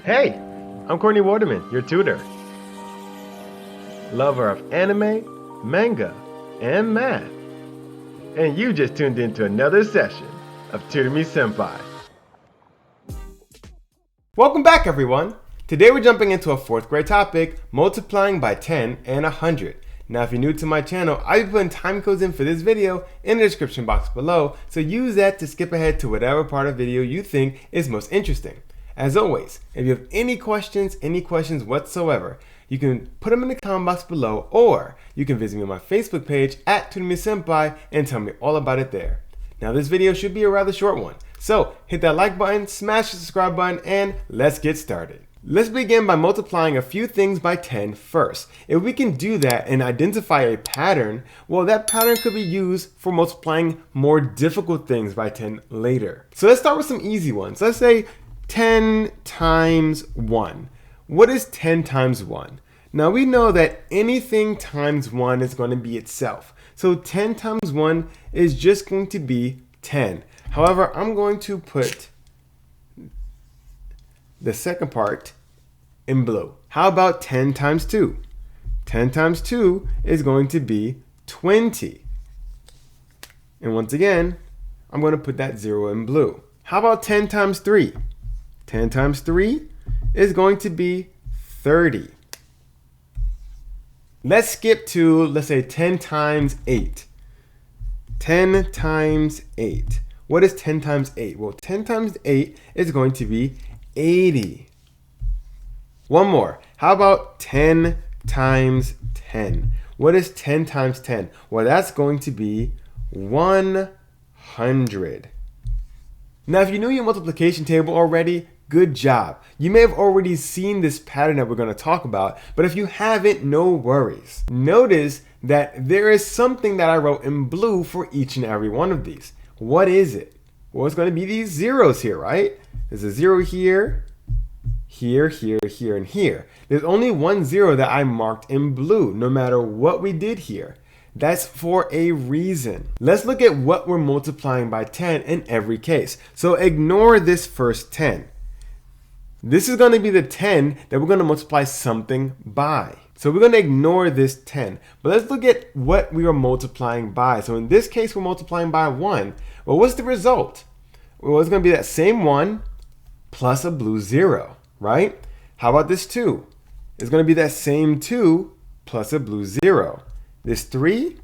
Hey, I'm Courtney Waterman, your tutor. Lover of anime, manga, and math. And you just tuned into another session of Tutor Me Sempai. Welcome back, everyone. Today we're jumping into a 4th grade topic, multiplying by 10 and 100. Now, if you're new to my channel, I'll be putting time codes in for this video in the description box below, so use that to skip ahead to whatever part of the video you think is most interesting. As always, if you have any questions whatsoever, you can put them in the comment box below, or you can visit me on my Facebook page at Tutor Me Sempai and tell me all about it there. Now, this video should be a rather short one, so hit that like button, smash the subscribe button, and let's get started. Let's begin by multiplying a few things by 10 first. If we can do that and identify a pattern, well, that pattern could be used for multiplying more difficult things by 10 later. So let's start with some easy ones. Let's say 10 times 1. What is 10 times 1? Now we know that anything times 1 is going to be itself. So 10 times 1 is just going to be 10. However, I'm going to put the second part in blue. How about 10 times 2? 10 times 2 is going to be 20. And once again, I'm going to put that 0 in blue. How about 10 times 3? 10 times 3 is going to be 30. Let's skip to, let's say, 10 times 8. 10 times 8. What is 10 times 8? Well, 10 times 8 is going to be 80. One more. How about 10 times 10? What is 10 times 10? Well, that's going to be 100. Now, if you knew your multiplication table already, good job. You may have already seen this pattern that we're going to talk about, but if you haven't, no worries. Notice that there is something that I wrote in blue for each and every one of these. What is it? Well, it's going to be these zeros here, right? There's a 0 here, here, here, here, and here. There's only one 0 that I marked in blue, no matter what we did here. That's for a reason. Let's look at what we're multiplying by 10 in every case. So ignore this first 10. This is going to be the 10 that we're going to multiply something by. So we're going to ignore this 10. But let's look at what we are multiplying by. So in this case, we're multiplying by 1. Well, what's the result? Well, it's going to be that same 1 plus a blue 0, right? How about this 2? It's going to be that same 2 plus a blue 0. This 3,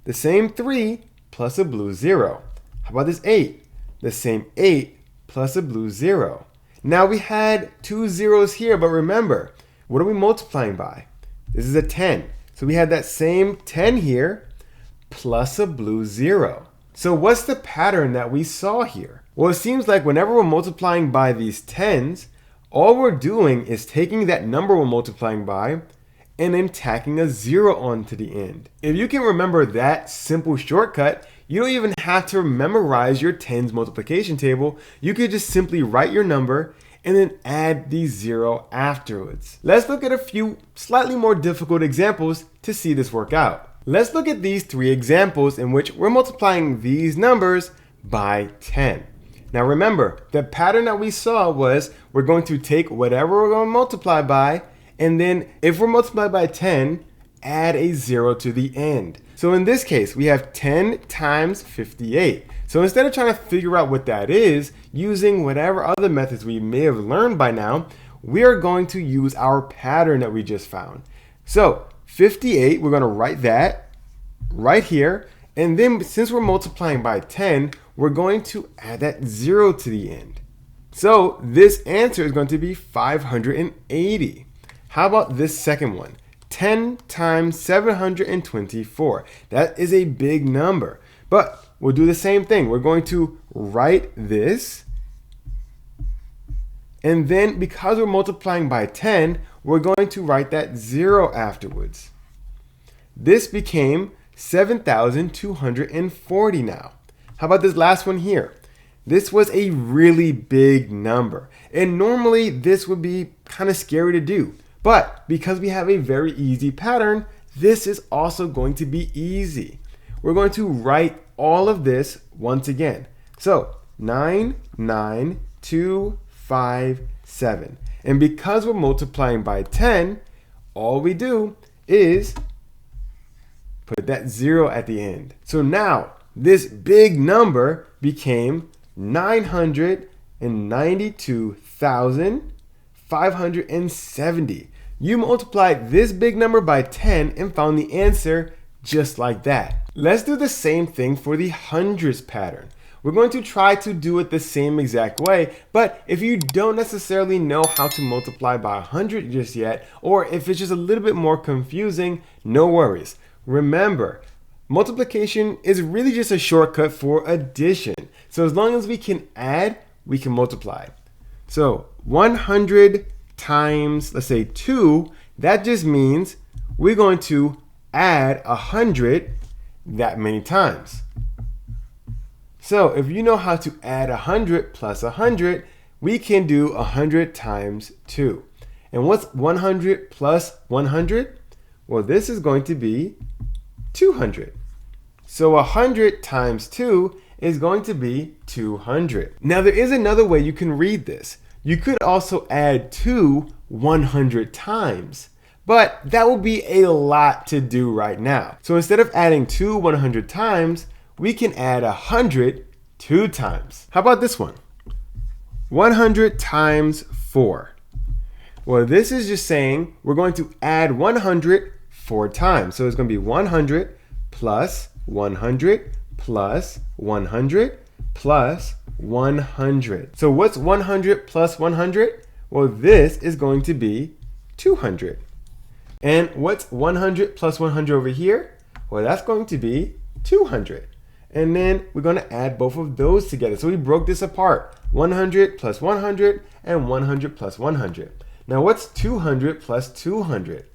the same 3 plus a blue 0. How about this 8? The same 8 plus a blue 0. Now we had 2 zeros here, but remember, what are we multiplying by? This is a 10. So we had that same 10 here plus a blue 0. So what's the pattern that we saw here? Well, it seems like whenever we're multiplying by these 10s, all we're doing is taking that number we're multiplying by and then tacking a 0 onto the end. If you can remember that simple shortcut, you don't even have to memorize your 10s multiplication table. You could just simply write your number and then add the 0 afterwards. Let's look at a few slightly more difficult examples to see this work out. Let's look at these 3 examples in which we're multiplying these numbers by 10. Now remember, the pattern that we saw was we're going to take whatever we're going to multiply by, and then if we're multiplied by 10, add a 0 to the end. So in this case, we have 10 times 58. So instead of trying to figure out what that is, using whatever other methods we may have learned by now, we are going to use our pattern that we just found. So 58, we're going to write that right here. And then since we're multiplying by 10, we're going to add that 0 to the end. So this answer is going to be 580. How about this second one? 10 times 724. That is a big number, but we'll do the same thing. We're going to write this, and then because we're multiplying by 10, we're going to write that 0 afterwards. This became 7,240 now. How about this last one here? This was a really big number, and normally this would be kind of scary to do. But because we have a very easy pattern, this is also going to be easy. We're going to write all of this once again. So 9, 9, 2, 5, 7. And because we're multiplying by 10, all we do is put that 0 at the end. So now this big number became 992,570. You multiplied this big number by 10 and found the answer just like that. Let's do the same thing for the hundreds pattern. We're going to try to do it the same exact way, but if you don't necessarily know how to multiply by 100 just yet, or if it's just a little bit more confusing, no worries. Remember, multiplication is really just a shortcut for addition. So as long as we can add, we can multiply. So 100 times, let's say 2, that just means we're going to add 100 that many times. So if you know how to add 100 plus 100, we can do 100 times 2. And what's 100 plus 100? Well, this is going to be 200. So 100 times 2 is going to be 200. Now there is another way you can read this. You could also add 2 100 times, but that will be a lot to do right now. So instead of adding 2 100 times, we can add 100 2 times. How about this one? 100 times 4. Well, this is just saying we're going to add 100 4 times. So it's going to be 100 plus 100 plus 100 plus 100. So what's 100 plus 100? Well, this is going to be 200. And what's 100 plus 100 over here? Well, that's going to be 200. And then we're going to add both of those together. So we broke this apart. 100 plus 100 and 100 plus 100. Now what's 200 plus 200?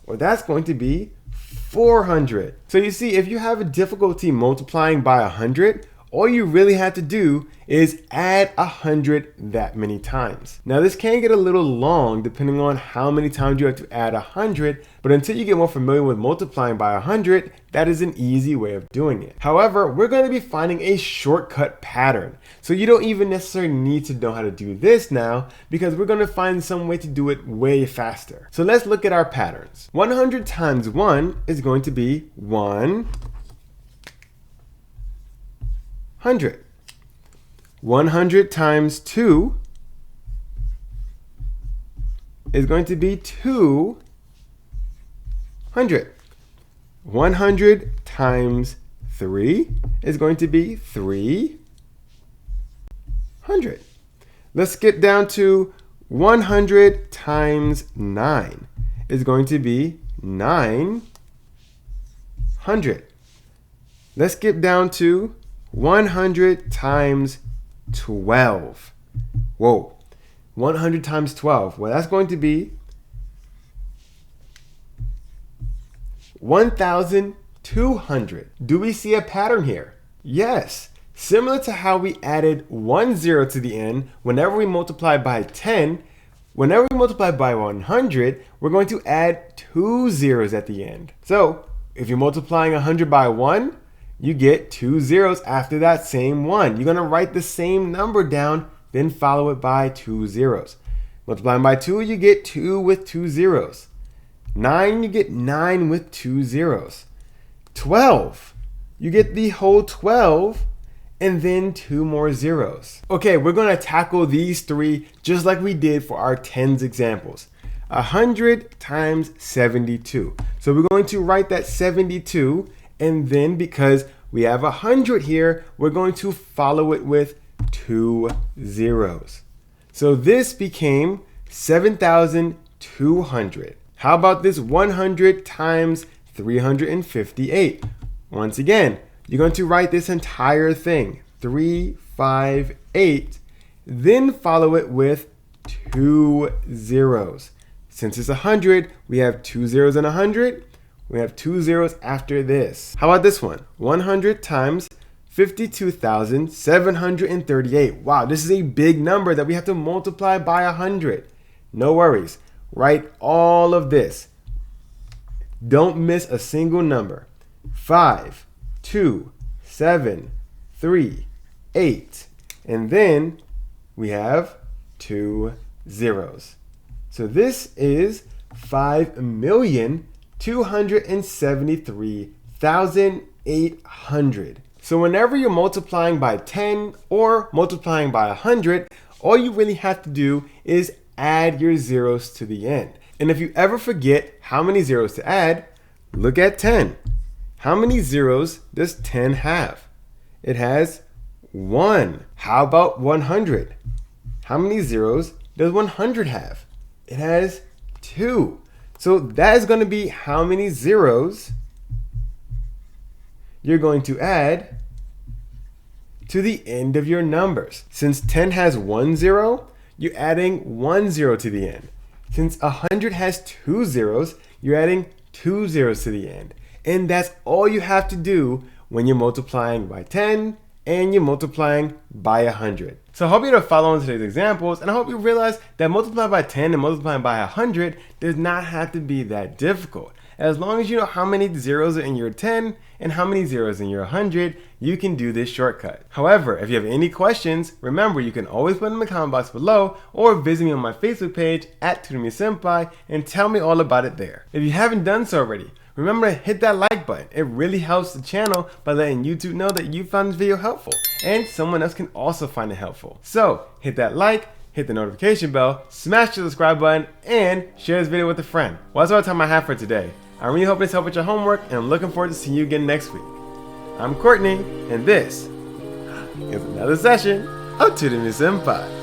Well, that's going to be 400. So you see, if you have a difficulty multiplying by 100, all you really have to do is add 100 that many times. Now this can get a little long depending on how many times you have to add 100, but until you get more familiar with multiplying by 100, that is an easy way of doing it. However, we're going to be finding a shortcut pattern. So you don't even necessarily need to know how to do this now, because we're going to find some way to do it way faster. So let's look at our patterns. 100 times 1 is going to be 100. 100 times 2 is going to be 200. 100 times 3 is going to be 300. Let's skip down to 100 times 9 is going to be 900. Let's skip down to 100 times 12. Whoa. 100 times 12. Well, that's going to be 1,200. Do we see a pattern here? Yes. Similar to how we added 1 0 to the end whenever we multiply by 10, whenever we multiply by 100, we're going to add 2 zeros at the end. So if you're multiplying 100 by 1, you get 2 zeros after that same 1. You're going to write the same number down, then follow it by 2 zeros. Multiplying by 2, you get 2 with 2 zeros. 9, you get 9 with 2 zeros. 12, you get the whole 12 and then 2 more zeros. Okay, we're going to tackle these 3 just like we did for our tens examples. 100 times 72. So we're going to write that 72, and then because we have 100 here, we're going to follow it with 2 zeros. So this became 7,200. How about this 100 times 358? Once again, you're going to write this entire thing, 358, then follow it with 2 zeros. Since it's 100, we have 2 zeros in 100. We have 2 zeros after this. How about this one? 100 times 52,738. Wow, this is a big number that we have to multiply by 100. No worries. Write all of this. Don't miss a single number. 5, 2, 7, 3, 8. And then we have 2 zeros. So this is 5,273,800. So whenever you're multiplying by 10 or multiplying by 100, all you really have to do is add your zeros to the end. And if you ever forget how many zeros to add, look at 10. How many zeros does 10 have? It has 1. How about 100? How many zeros does 100 have? It has 2. So that is going to be how many zeros you're going to add to the end of your numbers. Since 10 has 1 zero, you're adding 1 zero to the end. Since 100 has 2 zeros, you're adding 2 zeros to the end. And that's all you have to do when you're multiplying by 10 and you're multiplying by 100. So I hope you're following today's examples, and I hope you realize that multiplying by 10 and multiplying by 100 does not have to be that difficult. As long as you know how many zeros are in your 10 and how many zeros in your 100, you can do this shortcut. However, if you have any questions, remember you can always put them in the comment box below or visit me on my Facebook page at Tutor Me Sempai and tell me all about it there. If you haven't done so already, remember to hit that like button. It really helps the channel by letting YouTube know that you found this video helpful and someone else can also find it helpful. So hit that like, hit the notification bell, smash the subscribe button, and share this video with a friend. Well, that's all the time I have for today. I really hope this helped with your homework, and I'm looking forward to seeing you again next week. I'm Courtney, and this is another session of Tutor Me Sempai.